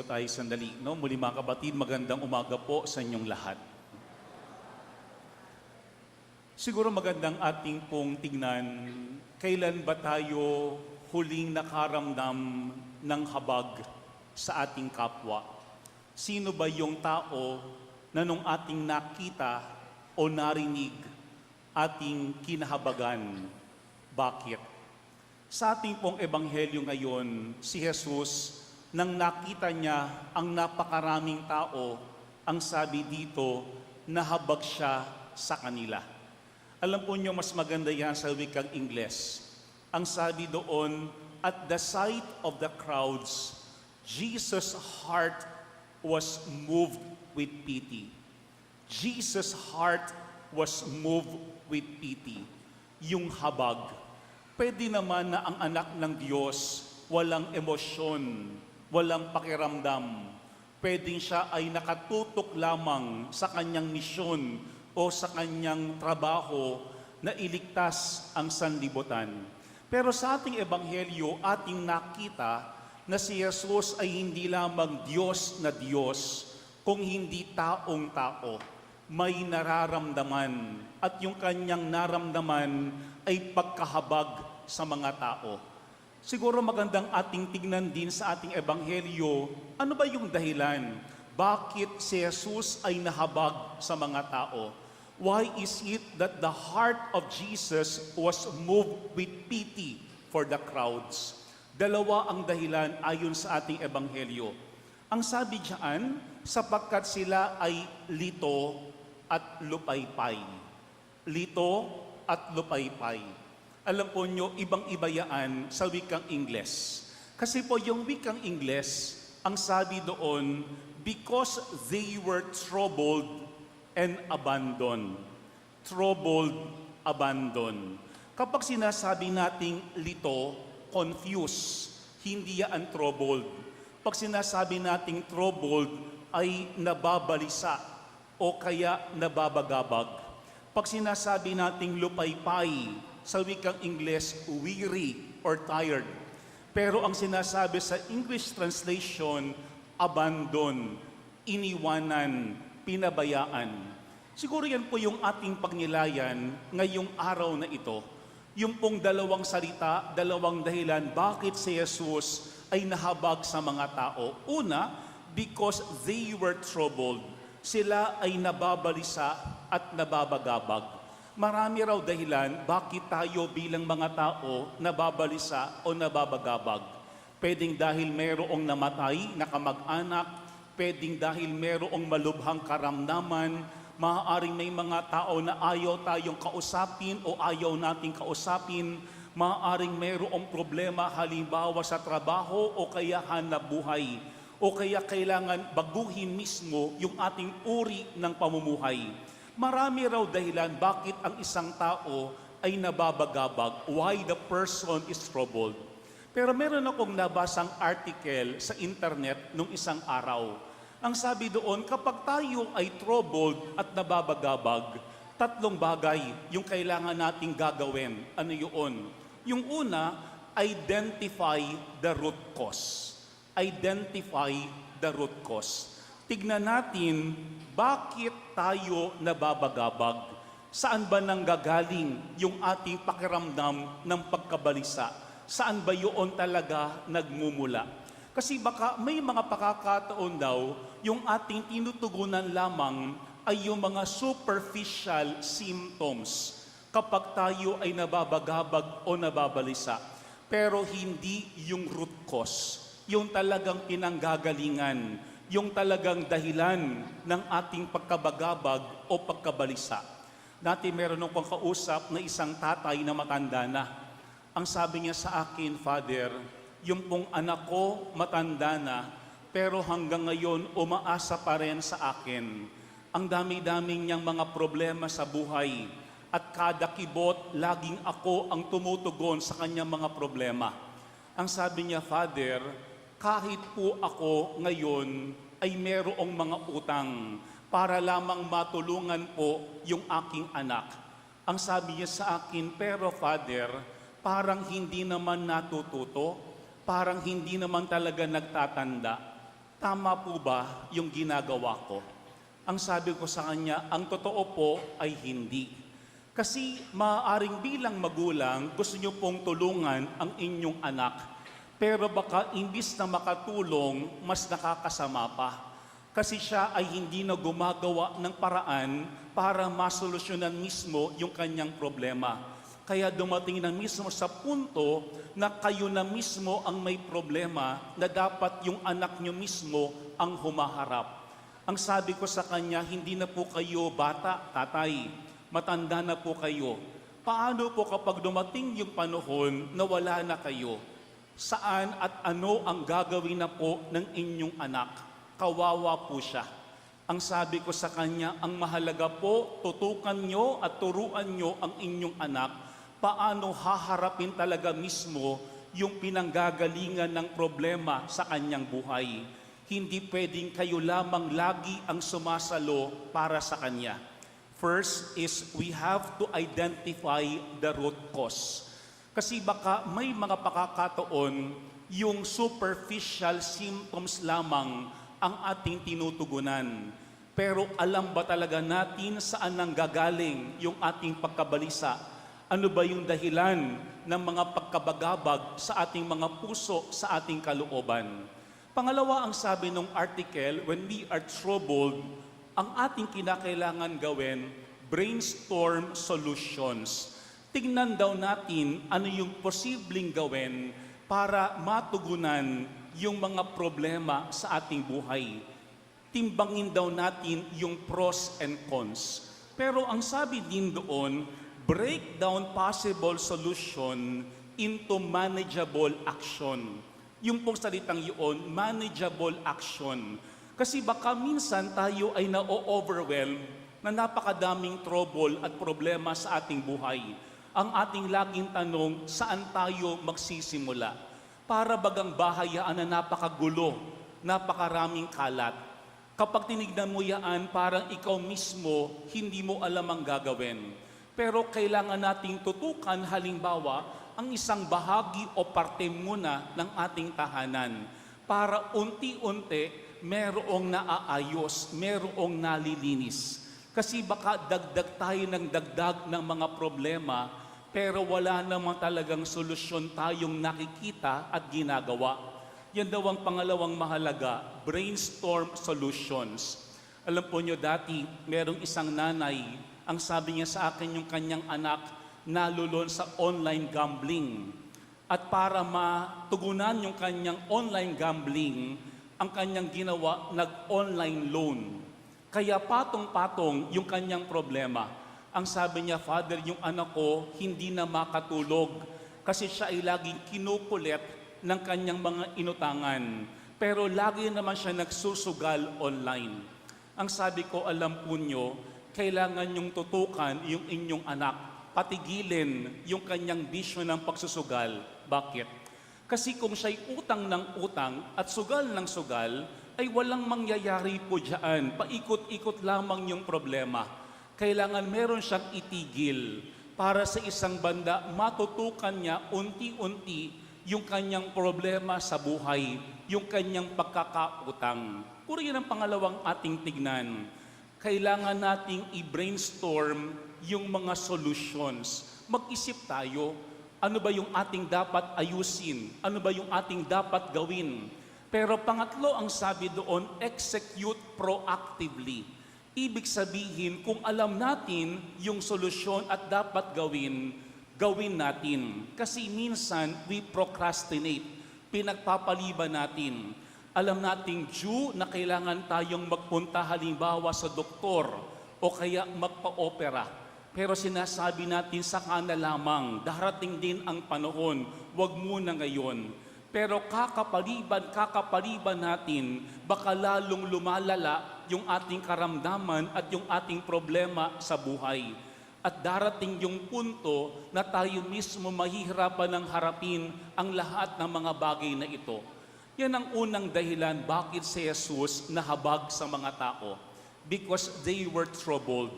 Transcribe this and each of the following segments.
po tayo sandali. No? Muli mga kapatid, magandang umaga po sa inyong lahat. Siguro magandang ating pong tignan, kailan ba tayo huling nakaramdam ng habag sa ating kapwa? Sino ba yung tao na nung ating nakita o narinig, ating kinahabagan? Bakit? Sa ating pong ebanghelyo ngayon, si Jesus, nang nakita niya ang napakaraming tao, ang sabi dito, nahabag siya sa kanila. Alam po niyo, mas maganda yan sa wikang Ingles. Ang sabi doon, at the sight of the crowds, Jesus' heart was moved with pity. Jesus' heart was moved with pity. Yung habag. Pwede naman na ang anak ng Diyos walang emosyon, walang pakiramdam. Pwedeng siya ay nakatutok lamang sa kanyang misyon o sa kanyang trabaho na iligtas ang sanlibutan. Pero sa ating ebanghelyo, ating nakita na si Jesus ay hindi lamang Diyos na Diyos, kung hindi taong tao. May nararamdaman at yung kanyang naramdaman ay pagkahabag sa mga tao. Siguro magandang ating tignan din sa ating ebanghelyo, ano ba yung dahilan? Bakit si Jesus ay nahabag sa mga tao? Why is it that the heart of Jesus was moved with pity for the crowds? Dalawa ang dahilan ayon sa ating ebanghelyo. Ang sabi diyan, sapagkat sila ay lito at lupaypay. Lito at lupaypay. Alam po nyo, ibang-iba yan sa wikang Ingles. Kasi po yung wikang Ingles, ang sabi doon, because they were troubled and abandoned. Troubled, abandoned. Kapag sinasabi nating lito, confused, hindi yan troubled. Pag sinasabi nating troubled, ay nababalisa o kaya nababagabag. Pag sinasabi nating lupaypay, sa wikang Ingles, weary or tired. Pero ang sinasabi sa English translation, abandon, iniwanan, pinabayaan. Siguro yan po yung ating pagnilayan ngayong araw na ito. Yung pong dalawang salita, dalawang dahilan, bakit si Jesus ay nahabag sa mga tao. Una, because they were troubled. Sila ay nababalisa at nababagabag. Marami raw dahilan bakit tayo bilang mga tao nababalisa o nababagabag. Pwedeng dahil mayroong namatay na kamag-anak, pwedeng dahil mayroong malubhang karamdaman, maaaring may mga tao na ayaw tayong kausapin o ayaw nating kausapin, maaaring mayroong problema halimbawa sa trabaho o kaya hanap buhay, o kaya kailangan baguhin mismo yung ating uri ng pamumuhay. Marami raw dahilan bakit ang isang tao ay nababagabag, why the person is troubled. Pero meron akong nabasang article sa internet nung isang araw. Ang sabi doon, kapag tayo ay troubled at nababagabag, tatlong bagay yung kailangan nating gagawin. Ano yun? Yung una, identify the root cause. Identify the root cause. Tignan natin, bakit tayo nababagabag? Saan ba nanggagaling yung ating pakiramdam ng pagkabalisa? Saan ba yun talaga nagmumula? Kasi baka may mga pakakataon daw, yung ating tinutugunan lamang ay yung mga superficial symptoms kapag tayo ay nababagabag o nababalisa. Pero hindi yung root cause, yung talagang pinanggagalingan, yung talagang dahilan ng ating pagkabagabag o pagkabalisa. Dati meron akong kausap na isang tatay na matanda na. Ang sabi niya sa akin, Father, yung pong anak ko matanda na, pero hanggang ngayon umaasa pa rin sa akin. Ang dami-daming niyang mga problema sa buhay at kada kibot, laging ako ang tumutugon sa kanyang mga problema. Ang sabi niya, Father, kahit po ako ngayon ay merong mga utang para lamang matulungan po yung aking anak. Ang sabi niya sa akin, pero Father, parang hindi naman natututo, parang hindi naman talaga nagtatanda. tama po ba yung ginagawa ko? Ang sabi ko sa kanya, ang totoo po ay hindi. Kasi maaaring bilang magulang, gusto niyo pong tulungan ang inyong anak. Pero baka imbis na makatulong, mas nakakasama pa. Kasi siya ay hindi na gumagawa ng paraan para masolusyonan mismo yung kanyang problema. Kaya dumating na mismo sa punto na kayo na mismo ang may problema na dapat yung anak nyo mismo ang humaharap. Ang sabi ko sa kanya, hindi na po kayo bata, tatay. Matanda na po kayo. Paano po kapag dumating yung panahon na wala na kayo? Saan at ano ang gagawin na po ng inyong anak? Kawawa po siya. Ang sabi ko sa kanya, ang mahalaga po, tutukan nyo at turuan nyo ang inyong anak paano haharapin talaga mismo yung pinanggagalingan ng problema sa kanyang buhay. Hindi pwedeng kayo lamang lagi ang sumasalo para sa kanya. First is we have to identify the root cause. Kasi baka may mga pakakataon yung superficial symptoms lamang ang ating tinutugunan. Pero alam ba talaga natin saan nanggagaling yung ating pagkabalisa? Ano ba yung dahilan ng mga pagkabagabag sa ating mga puso, sa ating kalooban? Pangalawa, ang sabi ng article, when we are troubled, ang ating kinakailangan gawin, brainstorm solutions. Tingnan daw natin ano yung posibleng gawin para matugunan yung mga problema sa ating buhay. Timbangin daw natin yung pros and cons. Pero ang sabi din doon, break down possible solution into manageable action. Yung pong salitang yun, manageable action. Kasi baka minsan tayo ay na-overwhelm na napakadaming trouble at problema sa ating buhay. Ang ating laging tanong, saan tayo magsisimula? Para bagang bahayaan na napakagulo, napakaraming kalat. Kapag tinignan mo yan, parang ikaw mismo, hindi mo alam ang gagawin. Pero kailangan nating tutukan halimbawa ang isang bahagi o parte muna ng ating tahanan para unti-unti merong naaayos, merong nalilinis. Kasi baka dagdag tayo ng dagdag ng mga problema pero wala namang talagang solusyon tayong nakikita at ginagawa. Yan daw ang pangalawang mahalaga, brainstorm solutions. Alam po nyo dati, merong isang nanay, ang sabi niya sa akin yung kanyang anak, nalulon sa online gambling. At para matugunan yung kanyang online gambling, ang kanyang ginawa, nag-online loan. Kaya patong-patong yung kanyang problema. Ang sabi niya, Father, yung anak ko hindi na makatulog kasi siya ay laging kinukulit ng kanyang mga inutangan. Pero lagi naman siya nagsusugal online. Ang sabi ko, alam po nyo, kailangan yung tutukan yung inyong anak. Patigilin yung kanyang bisyo ng pagsusugal. Bakit? Kasi kung siya'y utang ng utang at sugal ng sugal, ay walang mangyayari po dyan. Paikot-ikot lamang yung problema. Kailangan meron siyang itigil para sa isang banda, matutukan niya unti-unti yung kanyang problema sa buhay, yung kanyang pagkakautang. Puro yan ang pangalawang ating tignan. Kailangan nating i-brainstorm yung mga solutions. Mag-isip tayo, ano ba yung ating dapat ayusin? Ano ba yung ating dapat gawin? Pero pangatlo ang sabi doon, execute proactively. Ibig sabihin, kung alam natin yung solusyon at dapat gawin, gawin natin. Kasi minsan, we procrastinate. Pinagpapaliban natin. Alam nating due na kailangan tayong magpunta halimbawa sa doktor o kaya magpa-opera. Pero sinasabi natin sa na lamang, darating din ang panahon, wag muna ngayon. Pero kakapaliban natin, baka lalong lumalala yung ating karamdaman at yung ating problema sa buhay. At darating yung punto na tayo mismo mahihirapan ng harapin ang lahat ng mga bagay na ito. Yan ang unang dahilan bakit si Jesus nahabag sa mga tao. Because they were troubled.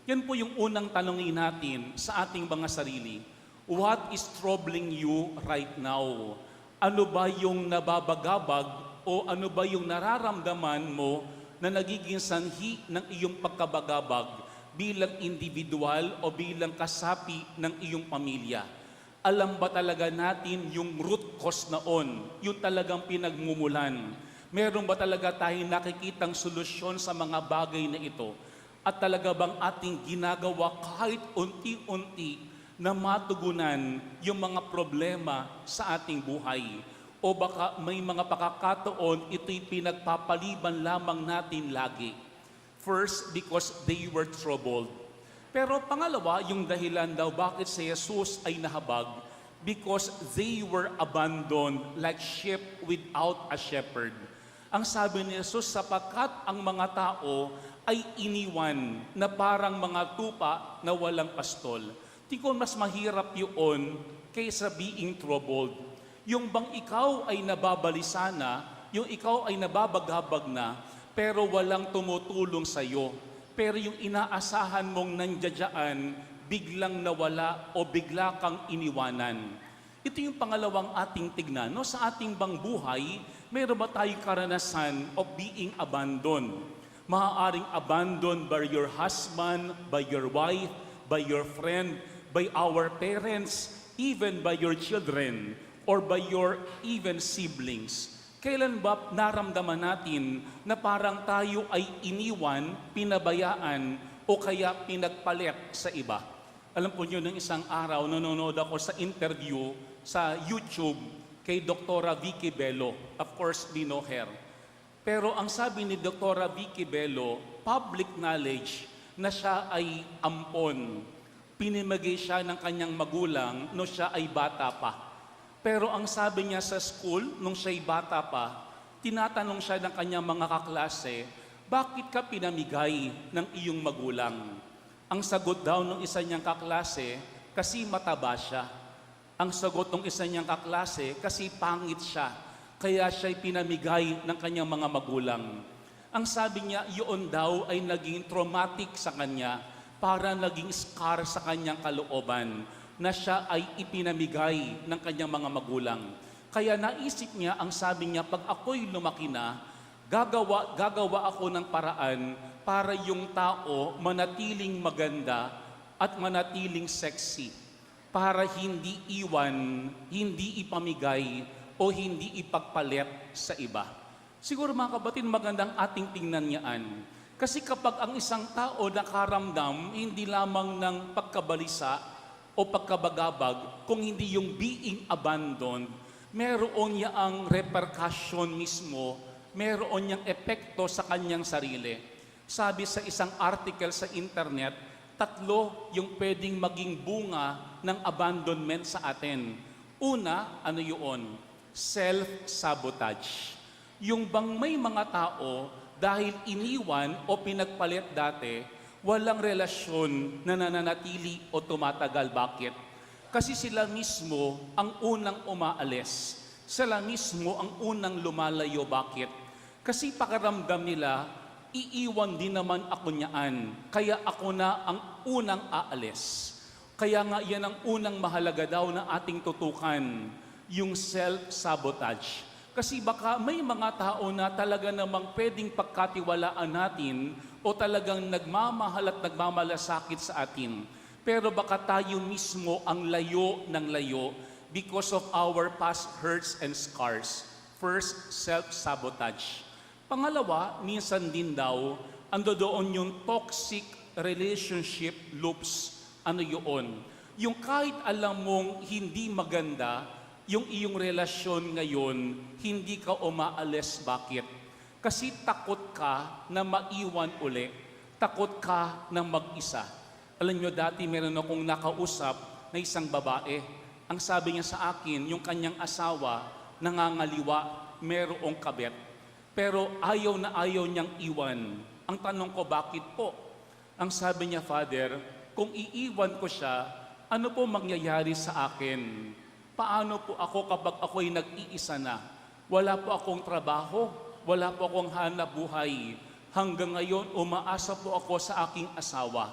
Yan po yung unang tanongin natin sa ating mga sarili. What is troubling you right now? Ano ba yung nababagabag o ano ba yung nararamdaman mo na nagiging sanhi ng iyong pagkabagabag bilang individual o bilang kasapi ng iyong pamilya? Alam ba talaga natin yung root cause noon, yung talagang pinagmumulan? Meron ba talaga tayong nakikitang solusyon sa mga bagay na ito? At talaga bang ating ginagawa kahit unti-unti na matugunan yung mga problema sa ating buhay? O baka may mga pakakataon ito'y pinagpapaliban lamang natin lagi? First, because they were troubled. Pero pangalawa, yung dahilan daw bakit si Jesus ay nahabag, because they were abandoned like sheep without a shepherd. Ang sabi ni Jesus, sapagkat ang mga tao ay iniwan na parang mga tupa na walang pastol. Tingko mas mahirap yun kaysa being troubled. Yung bang ikaw ay nababalisa na, yung ikaw ay nababagabag na, pero walang tumutulong sa iyo. Pero yung inaasahan mong nandiyadyaan, biglang nawala o bigla kang iniwanan. Ito yung pangalawang ating tignan. No? Sa ating bang buhay, mayroon ba tayong karanasan of being abandoned? Maaaring abandoned by your husband, by your wife, by your friend, by our parents, even by your children, or by your even siblings. Kailan ba naramdaman natin na parang tayo ay iniwan, pinabayaan, o kaya pinagpalit sa iba? Alam po nyo, nung isang araw, nanonood ako sa interview sa YouTube kay Dr. Vicky Bello. Of course, we know her. Pero ang sabi ni Dr. Vicky Bello, public knowledge na siya ay ampon. Pinimagay siya ng kanyang magulang no siya ay bata pa. Pero ang sabi niya sa school, nung siya'y bata pa, tinatanong siya ng kanyang mga kaklase, bakit ka pinamigay ng iyong magulang? Ang sagot daw ng isa niyang kaklase, kasi mataba siya. Ang sagot ng isa niyang kaklase, kasi pangit siya. Kaya siya'y pinamigay ng kanyang mga magulang. Ang sabi niya, yun daw ay naging traumatic sa kanya para naging scar sa kanyang kalooban na siya ay ipinamigay ng kanyang mga magulang. Kaya naisip niya, ang sabi niya, pag ako'y lumaki na, gagawa ako ng paraan para yung tao manatiling maganda at manatiling sexy. Para hindi iwan, hindi ipamigay, o hindi ipagpalit sa iba. Siguro mga kapatid, magandang ating tingnan niyaan. Kasi kapag ang isang tao nakaramdam, hindi lamang ng pagkabalisa, o pagkabagabag, kung hindi yung being abandoned, meron niya ang repercussion mismo, meron niyang epekto sa kanyang sarili. Sabi sa isang article sa internet, 3 yung pwedeng maging bunga ng abandonment sa atin. Una, ano yun? Self-sabotage. Yung bang may mga tao, dahil iniwan o pinagpalit dati, walang relasyon na nananatili o tumatagal. Bakit? Kasi sila mismo ang unang umaalis. Sila mismo ang unang lumalayo. Bakit? Kasi pakiramdam nila, iiwan din naman ako niyaan. Kaya ako na ang unang aalis. Kaya nga yan ang unang mahalaga daw na ating tutukan, yung self-sabotage. Kasi baka may mga tao na talaga namang pwedeng pagkatiwalaan natin o talagang nagmamahal at nagmamalasakit sa atin. Pero baka tayo mismo ang layo ng layo because of our past hurts and scars. First, self-sabotage. Pangalawa, minsan din daw, ando doon yung toxic relationship loops. Ano yun? Yung kahit alam mong hindi maganda, yung iyong relasyon ngayon, hindi ka umaalis. Bakit? Kasi takot ka na maiwan uli. Takot ka na mag-isa. Alam nyo, dati meron akong nakausap na isang babae. Ang sabi niya sa akin, yung kanyang asawa, nangangaliwa, merong kabet. Pero ayaw na ayaw niyang iwan. Ang tanong ko, bakit po? Ang sabi niya, Father, kung iiwan ko siya, ano po mangyayari sa akin? Paano po ako kapag ako'y nag-iisa na? Wala po akong trabaho, wala po akong hanap buhay. Hanggang ngayon, umaasa po ako sa aking asawa.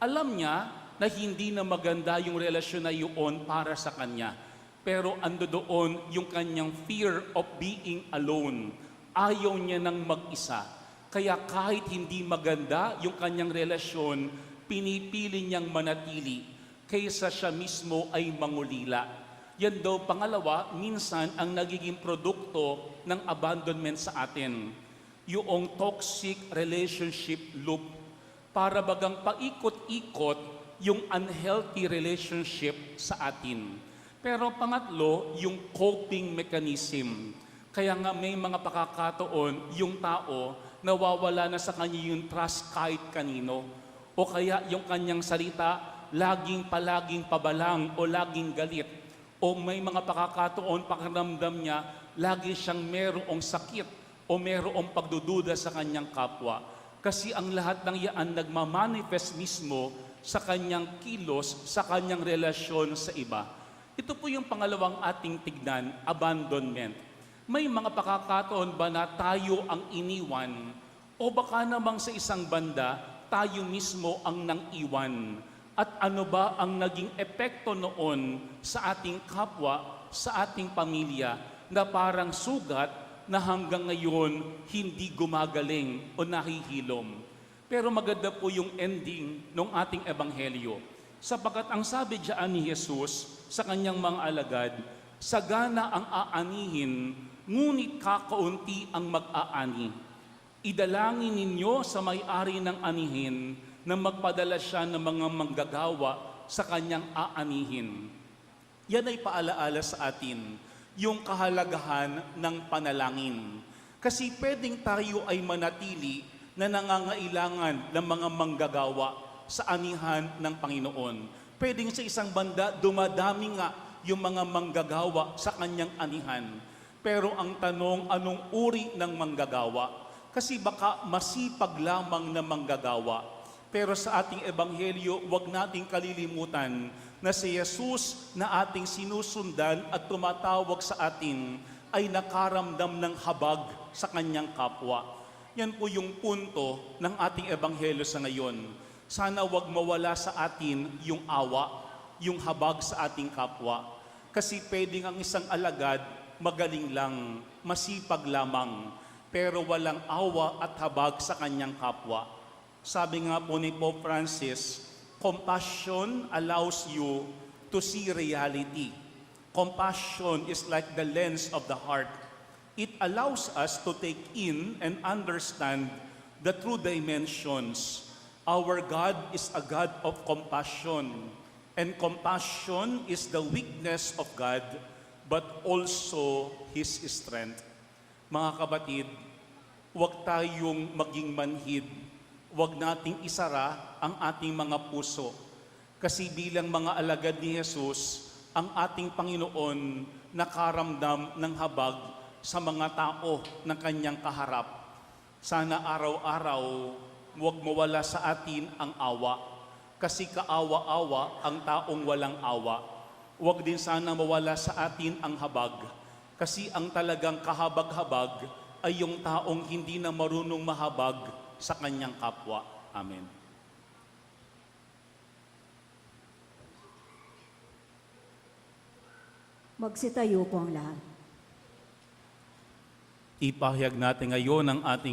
Alam niya na hindi na maganda yung relasyon na yun para sa kanya. Pero ando doon yung kanyang fear of being alone. ayaw niya ng mag-isa. Kaya kahit hindi maganda yung kanyang relasyon, pinipili niyang manatili kaysa siya mismo ay mangulila. Yan daw, pangalawa, minsan ang nagiging produkto ng abandonment sa atin. Yung toxic relationship loop. Para bagang paikot-ikot yung unhealthy relationship sa atin. Pero pangatlo, yung coping mechanism. Kaya nga may mga pakakataon, yung tao, nawawala na sa kanya yung trust kahit kanino. O kaya yung kanyang salita, palaging pabalang o laging galit. O may mga pakakataon, pakiramdam niya, lagi siyang merong sakit o merong pagdududa sa kanyang kapwa. Kasi ang lahat ng iyan nagmamanifest mismo sa kanyang kilos, sa kanyang relasyon sa iba. Ito po yung pangalawang ating tignan, abandonment. May mga pakakataon ba na tayo ang iniwan o baka namang sa isang banda, tayo mismo ang nang iwan? At ano ba ang naging epekto noon sa ating kapwa, sa ating pamilya, na parang sugat na hanggang ngayon hindi gumagaling o nahihilom? Pero maganda po yung ending ng ating ebanghelyo. Sapagkat ang sabi diyan ni Jesus sa kanyang mga alagad, sagana ang aanihin, ngunit kakaunti ang mag-aani. Idalangin ninyo sa may-ari ng anihin na magpadala siya ng mga manggagawa sa kanyang aanihin. Yan ay paalaala sa atin, yung kahalagahan ng panalangin. Kasi pwedeng tayo ay manatili na nangangailangan ng mga manggagawa sa anihan ng Panginoon. Pwedeng sa isang banda, dumadami nga yung mga manggagawa sa kanyang anihan. Pero ang tanong, anong uri ng manggagawa? Kasi baka masipag lamang na manggagawa. Pero sa ating ebanghelyo, huwag nating kalilimutan na si Jesus na ating sinusundan at tumatawag sa atin ay nakaramdam ng habag sa kanyang kapwa. Yan po yung punto ng ating ebanghelyo sa ngayon. Sana huwag mawala sa atin yung awa, yung habag sa ating kapwa. Kasi pwedeng ang isang alagad magaling lang, masipag lamang, pero walang awa at habag sa kanyang kapwa. Sabi nga po ni Pope Francis, compassion allows you to see reality. Compassion is like the lens of the heart. It allows us to take in and understand the true dimensions. Our God is a God of compassion, and compassion is the weakness of God, but also His strength. Mga kapatid, huwag tayong maging manhid. Huwag nating isara ang ating mga puso. Kasi bilang mga alagad ni Jesus, ang ating Panginoon nakaramdam ng habag sa mga tao ng kanyang kaharap. Sana araw-araw, huwag mawala sa atin ang awa. Kasi kaawa-awa ang taong walang awa. Huwag din sana mawala sa atin ang habag. Kasi ang talagang kahabag-habag ay yung taong hindi na marunong mahabag sa kanyang kapwa. Amen. Magsitayo po ang lahat. Ipahayag natin ngayon ang ating